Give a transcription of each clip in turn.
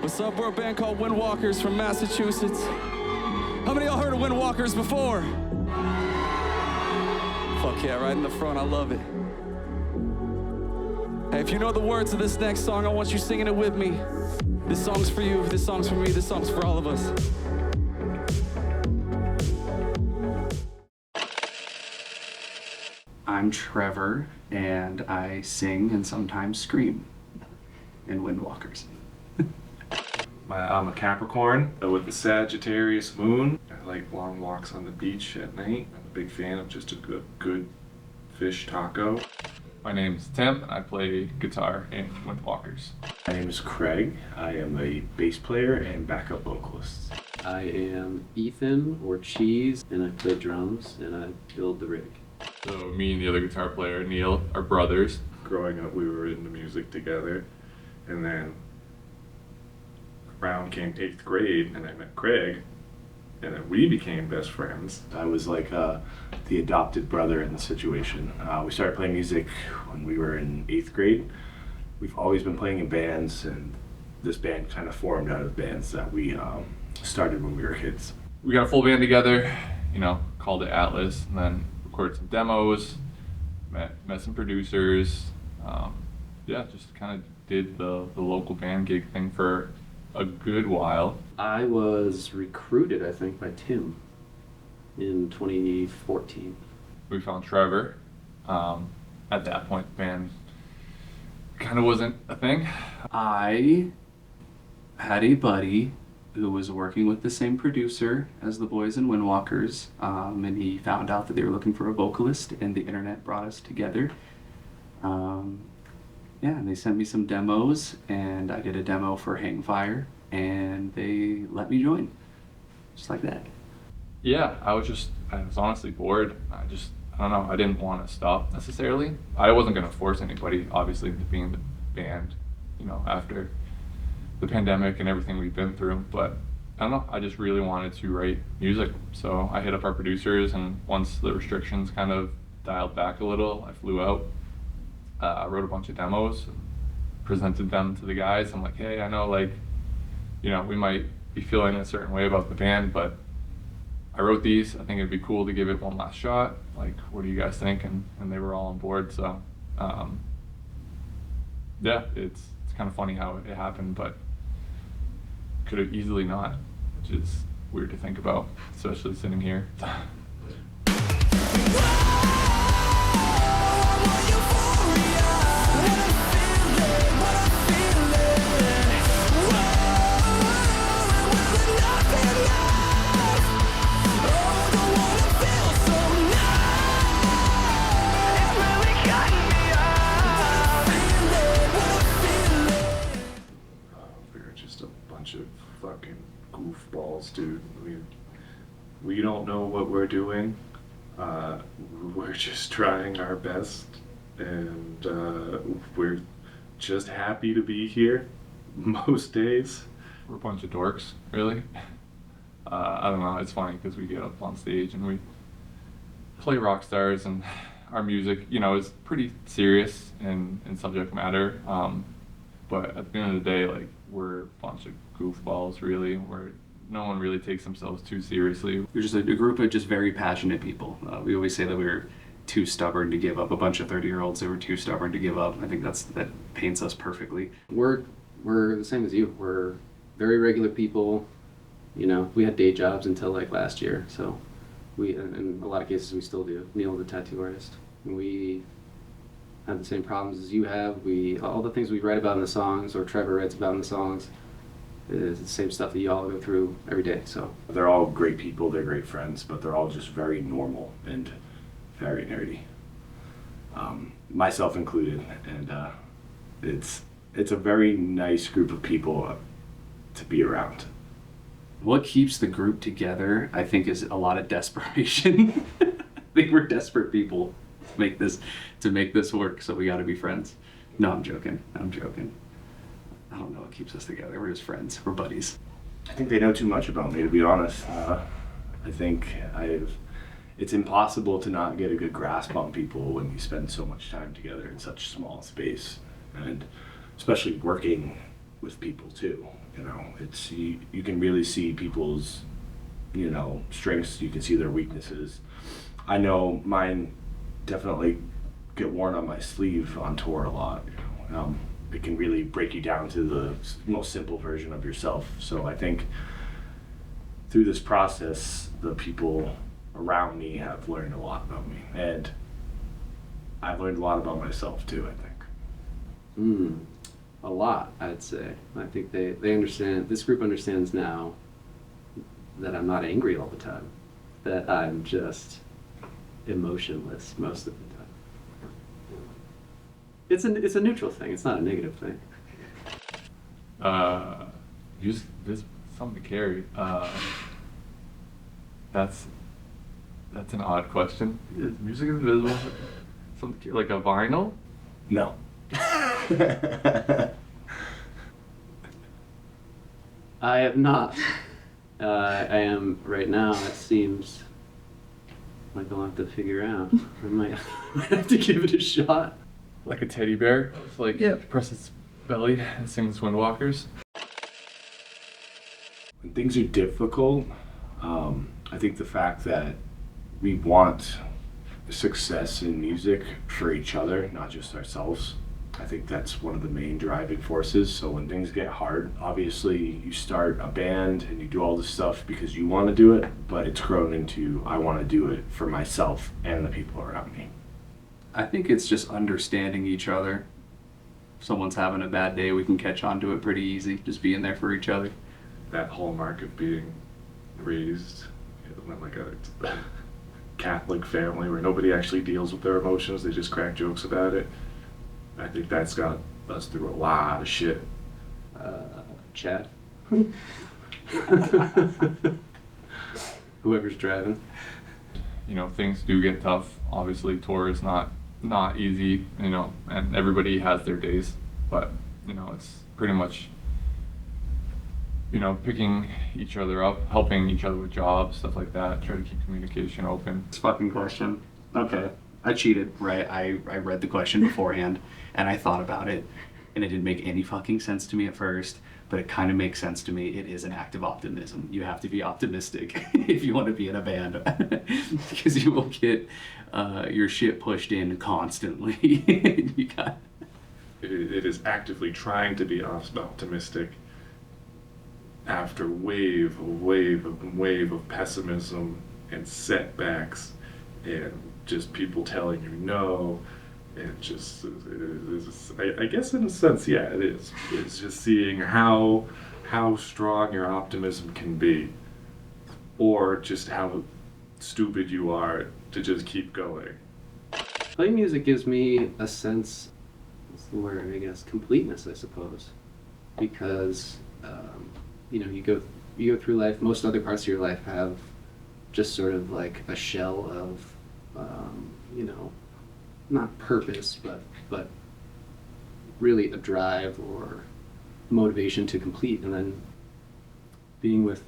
What's up? We're a band called Windwalkers from Massachusetts. How many of y'all heard of Windwalkers before? Fuck yeah, right in the front, I love it. Hey, if you know the words of this next song, I want you singing it with me. This song's for you, this song's for me, this song's for all of us. I'm Trevor, and I sing and sometimes scream in Windwalkers. I'm a Capricorn with the Sagittarius moon. I like long walks on the beach at night. I'm a big fan of just a good fish taco. My name is Tim, and I play guitar in Windwalkers. My name is Craig. I am a bass player and backup vocalist. I am Ethan, or Cheese, and I play drums, and I build the rig. So me and the other guitar player, Neil, are brothers. Growing up, we were into music together, and then around came 8th grade, and I met Craig, and then we became best friends. I was like the adopted brother in the situation. We started playing music when we were in 8th grade. We've always been playing in bands, and this band kind of formed out of bands that we started when we were kids. We got a full band together, called it Atlas, and then recorded some demos, met some producers. Just kind of did the local band gig thing for a good while. I was recruited, I think, by Tim in 2014. We found Trevor. At that point, the band kind of wasn't a thing. I had a buddy who was working with the same producer as the boys in Windwalkers, and he found out that they were looking for a vocalist, and the internet brought us together. And they sent me some demos, and I did a demo for Hang Fire, and they let me join, just like that. Yeah, I was honestly bored. I don't know, I didn't want to stop necessarily. I wasn't going to force anybody, obviously, into being in the band, after the pandemic and everything we've been through, but I don't know, I just really wanted to write music. So I hit up our producers, and once the restrictions kind of dialed back a little, I flew out. I wrote a bunch of demos, presented them to the guys. I'm like, hey, I know, we might be feeling a certain way about the band, but I wrote these. I think it'd be cool to give it one last shot. Like, what do you guys think? And they were all on board. So, it's kind of funny how it happened, but could have easily not, which is weird to think about, especially sitting here. Fucking goofballs, dude. We don't know what we're doing. We're just trying our best, and we're just happy to be here most days. We're a bunch of dorks, really. I don't know, it's funny because we get up on stage and we play rock stars, and our music, is pretty serious in subject matter. But at the end of the day, we're a bunch of goofballs, really, where no one really takes themselves too seriously. We're just a group of just very passionate people. We always say that we were too stubborn to give up. A bunch of 30-year-olds that were too stubborn to give up. I think that paints us perfectly. We're the same as you. We're very regular people. We had day jobs until last year, so in a lot of cases we still do. Neil, the tattoo artist. We have the same problems as you have. All the things we write about in the songs, or Trevor writes about in the songs, is the same stuff that you all go through every day. So They're all great people, they're great friends, but they're all just very normal and very nerdy. Myself included, and it's a very nice group of people to be around. What keeps the group together, I think, is a lot of desperation. I think we're desperate people to make this work, so we got to be friends. No, I'm joking. I don't know what keeps us together. We're just friends. We're buddies. I think they know too much about me, to be honest. I think it's impossible to not get a good grasp on people when you spend so much time together in such small space, and especially working with people too. You know, it's you can really see people's, you know, strengths. You can see their weaknesses. I know mine definitely get worn on my sleeve on tour a lot. You know, it can really break you down to the most simple version of yourself. So I think through this process, the people around me have learned a lot about me, and I've learned a lot about myself too, I think. A lot, I'd say. I think they understand, this group understands now that I'm not angry all the time, that I'm just emotionless most of the time. It's a neutral thing, it's not a negative thing. Music is something to carry. That's an odd question. Is music invisible? Something like a vinyl? No. I have not. I am right now, it seems like I'll have to figure out. I might have to give it a shot. Like a teddy bear? It's like press its belly and sings Windwalkers? When things are difficult, I think the fact that we want success in music for each other, not just ourselves. I think that's one of the main driving forces. So when things get hard, obviously you start a band and you do all this stuff because you want to do it, but it's grown into I want to do it for myself and the people around me. I think it's just understanding each other. If someone's having a bad day, we can catch on to it pretty easy, just being there for each other. That hallmark of being raised in like a Catholic family where nobody actually deals with their emotions, they just crack jokes about it. I think that's got us through a lot of shit. Chad? Whoever's driving. You know, things do get tough. Obviously, tour is not easy, you know, and everybody has their days, but, you know, it's pretty much, you know, picking each other up, helping each other with jobs, stuff like that, try to keep communication open. This fucking question. Okay. I cheated, right? I read the question beforehand and I thought about it and it didn't make any fucking sense to me at first, but it kind of makes sense to me. It is an act of optimism. You have to be optimistic if you want to be in a band because you will get your shit pushed in constantly. You got... It is actively trying to be optimistic after wave of pessimism and setbacks and just people telling you no, and just I guess in a sense, yeah, it is. It's just seeing how strong your optimism can be, or just how stupid you are to just keep going. Playing music gives me a sense, what's the word, I guess, completeness, I suppose, because you know, you go through life. Most other parts of your life have just sort of like a shell of you know, not purpose, but really a drive or motivation to complete, and then being with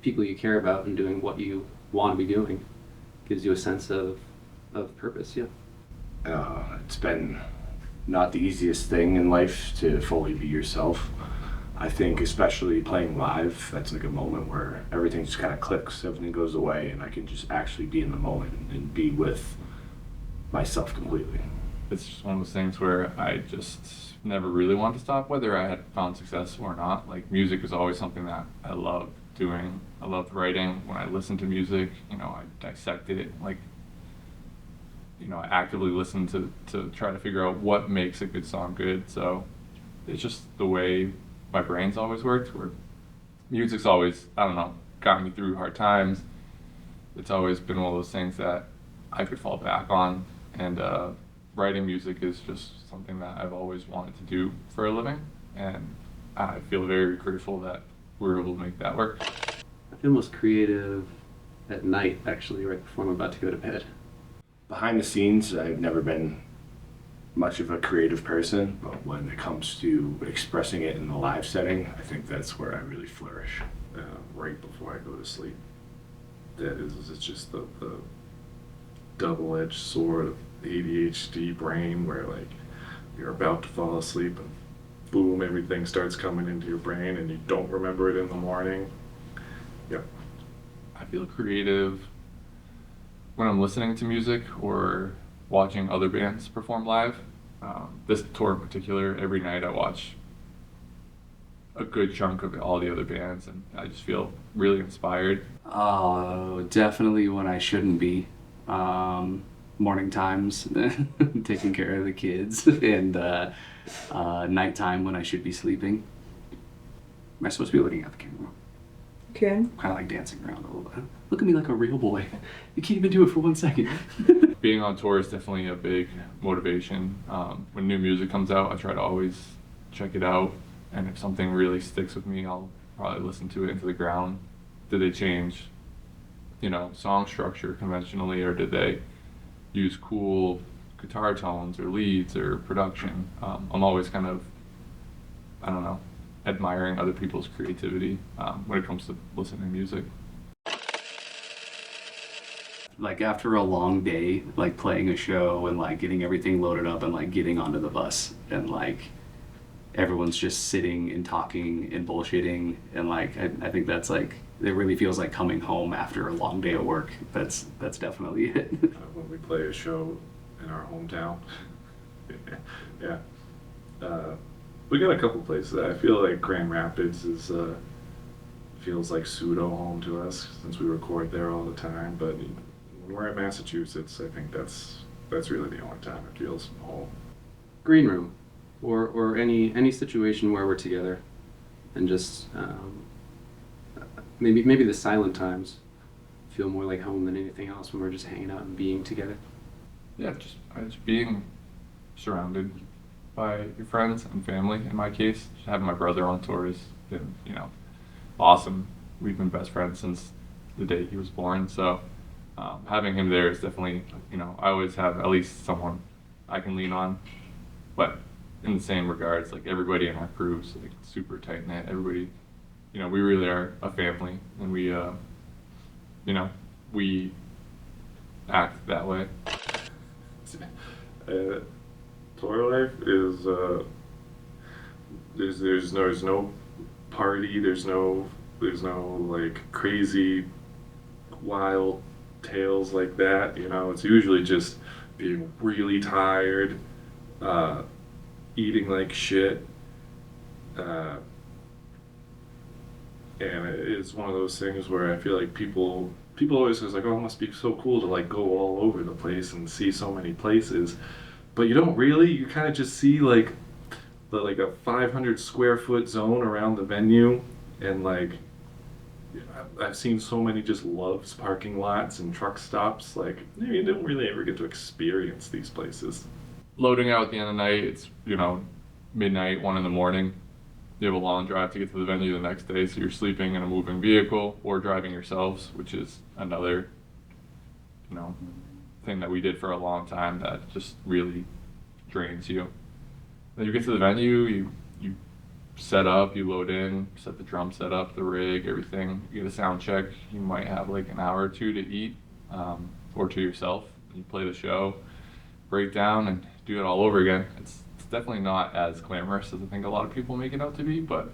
people you care about and doing what you want to be doing gives you a sense of purpose. It's been not the easiest thing in life to fully be yourself. I think especially playing live, that's like a moment where everything just kind of clicks, everything goes away, and I can just actually be in the moment and be with myself completely. It's just one of those things where I just never really wanted to stop, whether I had found success or not. Like, music is always something that I love doing. I love writing. When I listen to music, you know, I dissect it. Like, you know, I actively listen to try to figure out what makes a good song good. So it's just the way my brain's always worked, where music's always, I don't know, got me through hard times. It's always been one of those things that I could fall back on, and writing music is just something that I've always wanted to do for a living, and I feel very grateful that we're able to make that work. I feel most creative at night, actually, right before I'm about to go to bed. Behind the scenes, I've never been much of a creative person, but when it comes to expressing it in the live setting, I think that's where I really flourish. Right before I go to sleep. It's just the double-edged sword of ADHD brain where, like, you're about to fall asleep and boom, everything starts coming into your brain and you don't remember it in the morning. Yep. I feel creative when I'm listening to music or watching other bands perform live. This tour in particular, every night I watch a good chunk of all the other bands, and I just feel really inspired. Oh, definitely when I shouldn't be. Morning times, taking care of the kids, and nighttime when I should be sleeping. Am I supposed to be looking at the camera? Okay. Kind of like dancing around a little bit. Look at me like a real boy. You can't even do it for 1 second. Being on tour is definitely a big motivation. When new music comes out, I try to always check it out, and if something really sticks with me, I'll probably listen to it into the ground. Did they change, song structure conventionally, or did they use cool guitar tones or leads or production? I'm always kind of, admiring other people's creativity when it comes to listening to music. Like after a long day, like playing a show and like getting everything loaded up and like getting onto the bus and like everyone's just sitting and talking and bullshitting, and like I think that's like, it really feels like coming home after a long day of work. That's definitely it. When we play a show in our hometown. Yeah. We got a couple places. I feel like Grand Rapids is feels like pseudo home to us since we record there all the time. But when we're in Massachusetts, I think that's really the only time it feels home. Green room, or any situation where we're together, and just maybe the silent times feel more like home than anything else when we're just hanging out and being together. Yeah, just being surrounded by your friends and family. In my case, just having my brother on tour has been, awesome. We've been best friends since the day he was born, so having him there is definitely, I always have at least someone I can lean on. But in the same regards, like everybody in our crew's like super tight knit. Everybody, we really are a family, and we act that way. Tour life is there's no party, there's no like crazy wild tales like that. It's usually just being really tired, eating like shit, and it's one of those things where I feel like people always says like, oh, it must be so cool to like go all over the place and see so many places, but you don't really. You kind of just see like a 500 square foot zone around the venue, and like I've seen so many just Love's parking lots and truck stops. Like you don't really ever get to experience these places. Loading out at the end of the night, it's midnight, 1 a.m. You have a long drive to get to the venue the next day, so you're sleeping in a moving vehicle or driving yourselves, which is another thing that we did for a long time that just really drains you. Then you get to the venue, you set up, you load in, set the drum set up, the rig, everything. You get a sound check. You might have like an hour or two to eat, or to yourself. You play the show, break down, and do it all over again. It's definitely not as glamorous as I think a lot of people make it out to be, but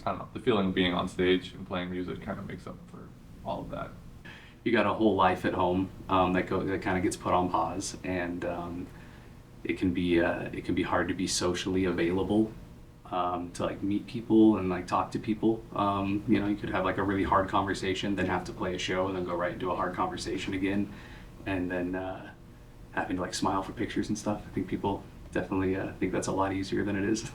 I don't know, the feeling of being on stage and playing music kind of makes up for all of that. You got a whole life at home that kind of gets put on pause, and it can be hard to be socially available, to like meet people and like talk to people. You could have like a really hard conversation, then have to play a show, and then go right into a hard conversation again, and then having to like smile for pictures and stuff. I think people definitely think that's a lot easier than it is.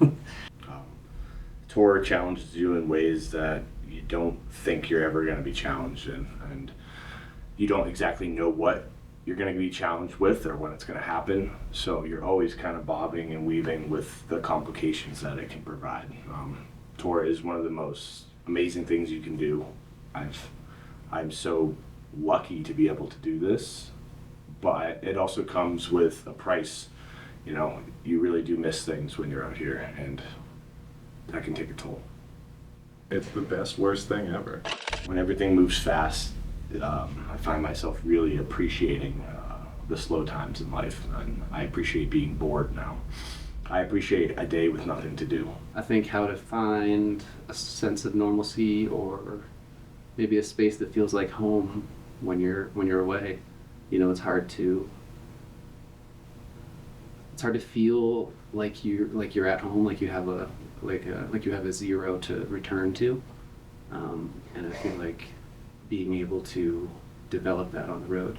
Tour challenges you in ways that you don't think you're ever going to be challenged in, and you don't exactly know what you're going to be challenged with or when it's going to happen, so you're always kind of bobbing and weaving with the complications that it can provide. Tour is one of the most amazing things you can do. I'm so lucky to be able to do this, but it also comes with a price. You really do miss things when you're out here, and that can take a toll. It's the best, worst thing ever. When everything moves fast, I find myself really appreciating the slow times in life, and I appreciate being bored now. I appreciate a day with nothing to do. I think how to find a sense of normalcy, or maybe a space that feels like home when you're away. You know, it's hard to feel like you're at home, like you have a zero to return to. And I feel like being able to develop that on the road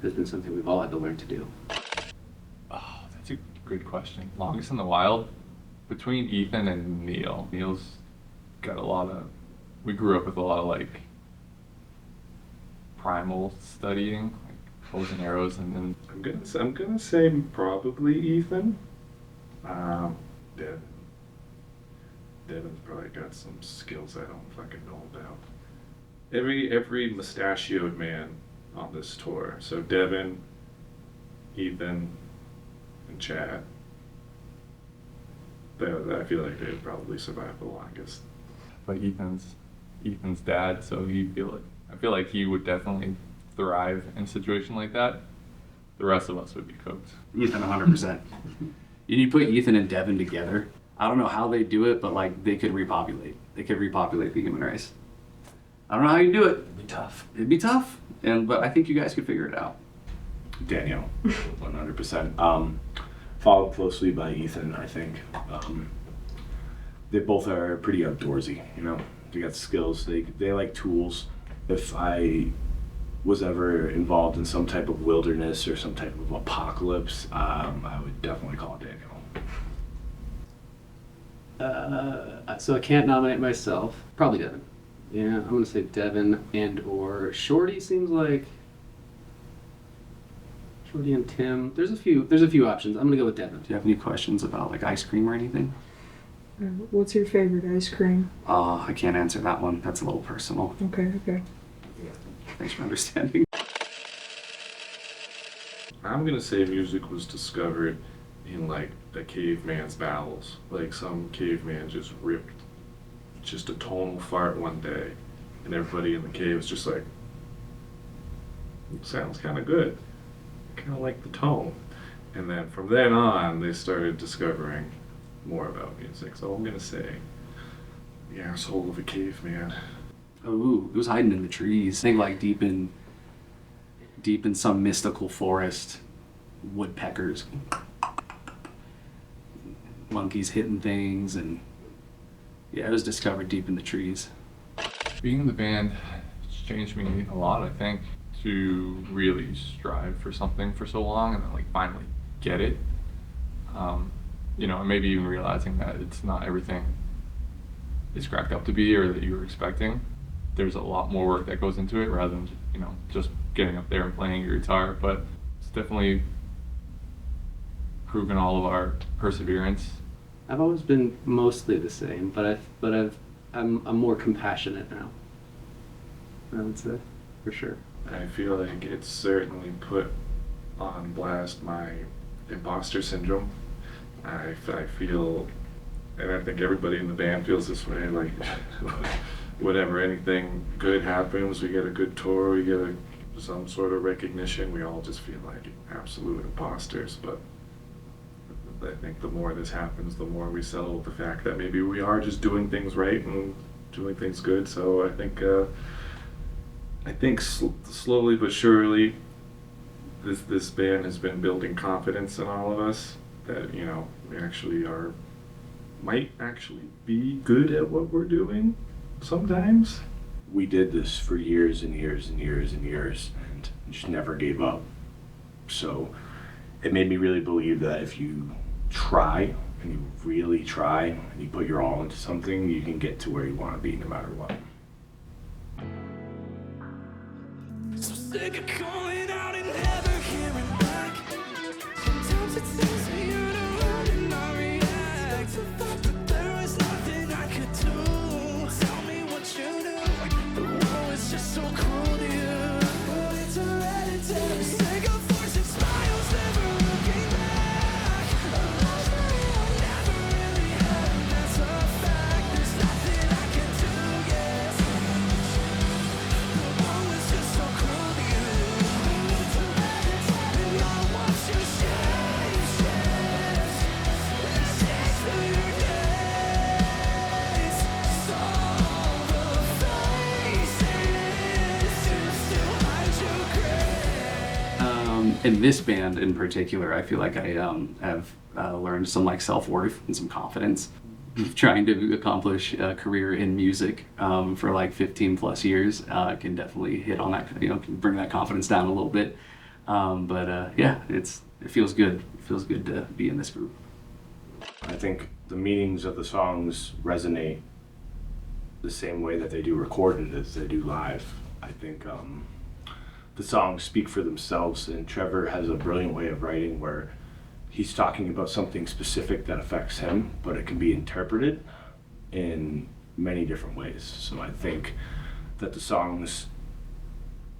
has been something we've all had to learn to do. Oh, that's a good question. Longest in the wild? Between Ethan and Neil. Neil's got we grew up with a lot of like primal studying, like bows and arrows, and then I'm gonna say probably Ethan. Devin's probably got some skills I don't fucking know about. Every mustachioed man on this tour. So Devin, Ethan, and Chad. I feel like they'd probably survive the longest. but Ethan's dad, so I feel like he would definitely thrive in a situation like that. The rest of us would be cooked. Ethan, 100%. You put Ethan and Devin together. I don't know how they do it, but like they could repopulate. They could repopulate the human race. I don't know how you do it. It'd be tough. It'd be tough, but I think you guys could figure it out. Danielle, 100%. Followed closely by Ethan, I think. They both are pretty outdoorsy, you know. They got skills. They like tools. If I was ever involved in some type of wilderness or some type of apocalypse, I would definitely call Danielle. So I can't nominate myself. Probably Devin. Yeah, I'm gonna say Devin and or Shorty. Seems like Shorty and Tim. There's a few options. I'm gonna go with Devin. Do you have any questions about like ice cream or anything? What's your favorite ice cream? I can't answer that one. That's a little personal. Okay. Thanks for understanding. I'm gonna say music was discovered in like the caveman's bowels. Like some caveman just ripped just a tonal fart one day, and everybody in the cave was just like, it sounds kind of good. I kind of like the tone. And then from then on, they started discovering more about music. So I'm gonna say the asshole of a caveman. Ooh, it was hiding in the trees. I think like deep in some mystical forest, woodpeckers, monkeys hitting things, and yeah, it was discovered deep in the trees. Being in the band has changed me a lot, I think, to really strive for something for so long and then like finally get it. And maybe even realizing that it's not everything it's cracked up to be or that you were expecting. There's a lot more work that goes into it rather than, just getting up there and playing your guitar, but it's definitely proven all of our perseverance. I've always been mostly the same, but I'm more compassionate now. I would say, for sure. I feel like it's certainly put on blast my imposter syndrome. I feel, and I think everybody in the band feels this way, like whenever anything good happens, we get a good tour, we get some sort of recognition, we all just feel like absolute imposters. But I think the more this happens, the more we settle with the fact that maybe we are just doing things right and doing things good. So I think slowly but surely, this band has been building confidence in all of us that we might actually be good at what we're doing sometimes. We did this for years and years and years and years and just never gave up. So it made me really believe that if you try and you really try and you put your all into something, you can get to where you want to be no matter what. So sick of calling out and never hearing back. Sometimes it seems that you're the one and I react. I thought that there was nothing I could do. Tell me what you do. The world is just so cruel to you. But it's hereditary. Sick of forcing smiles, never looking back. A lost I never really had, and that's a fact. There's nothing I can do, yes. The world is just so cruel to you. in this band in particular, I feel like I have learned some like self-worth and some confidence. Trying to accomplish a career in music for like 15 plus years can definitely hit on that, can bring that confidence down a little bit. Yeah, it feels good. It feels good to be in this group. I think the meanings of the songs resonate the same way that they do recorded as they do live. I think the songs speak for themselves, and Trevor has a brilliant way of writing where he's talking about something specific that affects him, but it can be interpreted in many different ways. So I think that the songs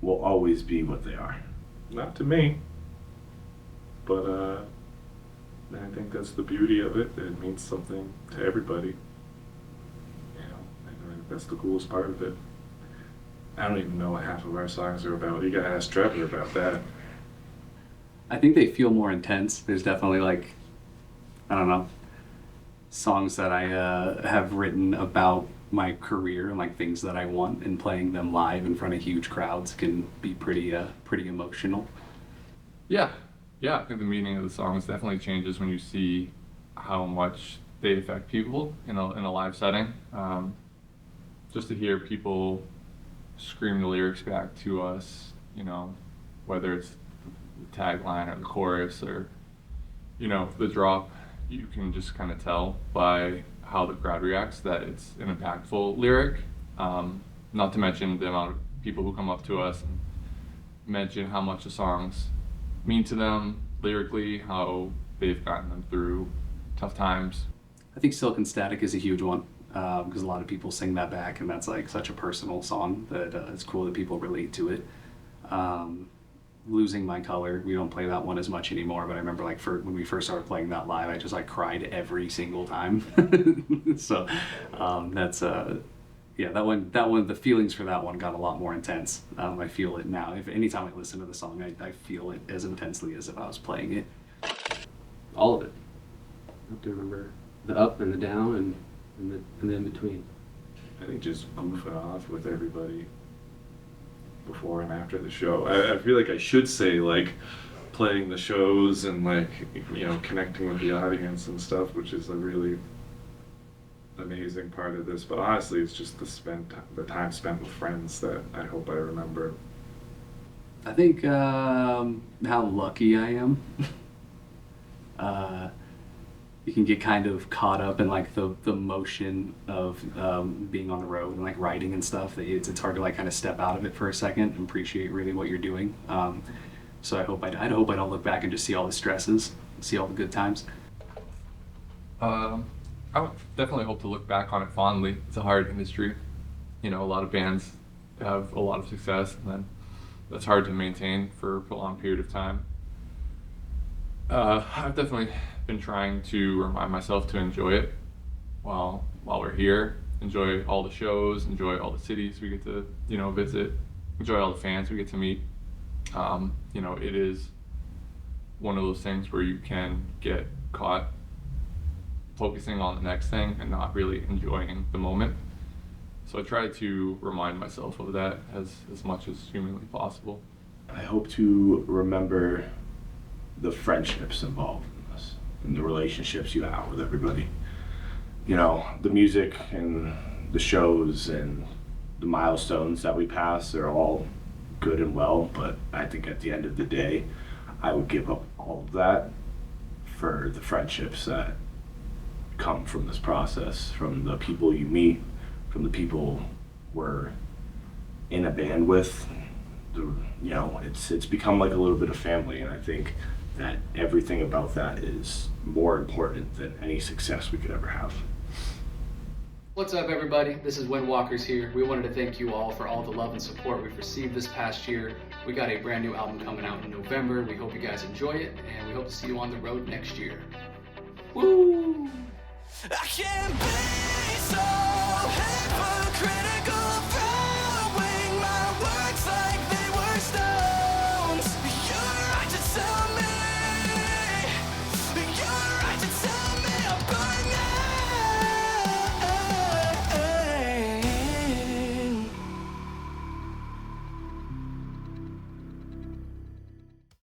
will always be what they are. Not to me, but I think that's the beauty of it. It means something to everybody. I think that's the coolest part of it. I don't even know what half of our songs are about. You gotta ask Trevor about that. I think they feel more intense. There's definitely like, I don't know, songs that I have written about my career and like things that I want, and playing them live in front of huge crowds can be pretty emotional. Yeah, I think the meaning of the songs definitely changes when you see how much they affect people in a live setting. Just to hear people scream the lyrics back to us, whether it's the tagline or the chorus or the drop, you can just kind of tell by how the crowd reacts that it's an impactful lyric. Not to mention the amount of people who come up to us and mention how much the songs mean to them lyrically, how they've gotten them through tough times. I think Silk and Static is a huge one because a lot of people sing that back, and that's like such a personal song that it's cool that people relate to it. Losing My Color, we don't play that one as much anymore, but I remember like when we first started playing that live, I just like cried every single time. So that's yeah, that one, the feelings for that one got a lot more intense. I feel it now. If anytime I listen to the song, I feel it as intensely as if I was playing it. All of it. I have to remember the up and the down and the in between. I think just goofing off with everybody before and after the show. I feel like I should say like playing the shows and like connecting with the audience and stuff, which is a really amazing part of this. But honestly, it's just the time spent with friends that I hope I remember. I think how lucky I am. You can get kind of caught up in like the motion of being on the road and like writing and stuff that it's hard to like kind of step out of it for a second and appreciate really what you're doing. So I hope I don't look back and just see all the stresses, see all the good times. I would definitely hope to look back on it fondly. It's a hard industry. A lot of bands have a lot of success, and then that's hard to maintain for a prolonged period of time. I've definitely been trying to remind myself to enjoy it while we're here. Enjoy all the shows, enjoy all the cities we get to visit, enjoy all the fans we get to meet. It is one of those things where you can get caught focusing on the next thing and not really enjoying the moment. So I try to remind myself of that as much as humanly possible. I hope to remember the friendships involved in this and the relationships you have with everybody. The music and the shows and the milestones that we pass are all good and well, but I think at the end of the day, I would give up all of that for the friendships that come from this process, from the people you meet, from the people we're in a band with. It's become like a little bit of family, and I think that everything about that is more important than any success we could ever have. What's up, everybody? This is When Walker's here. We wanted to thank you all for all the love and support we've received this past year. We got a brand new album coming out in November. We hope you guys enjoy it, and we hope to see you on the road next year. Woo! I can't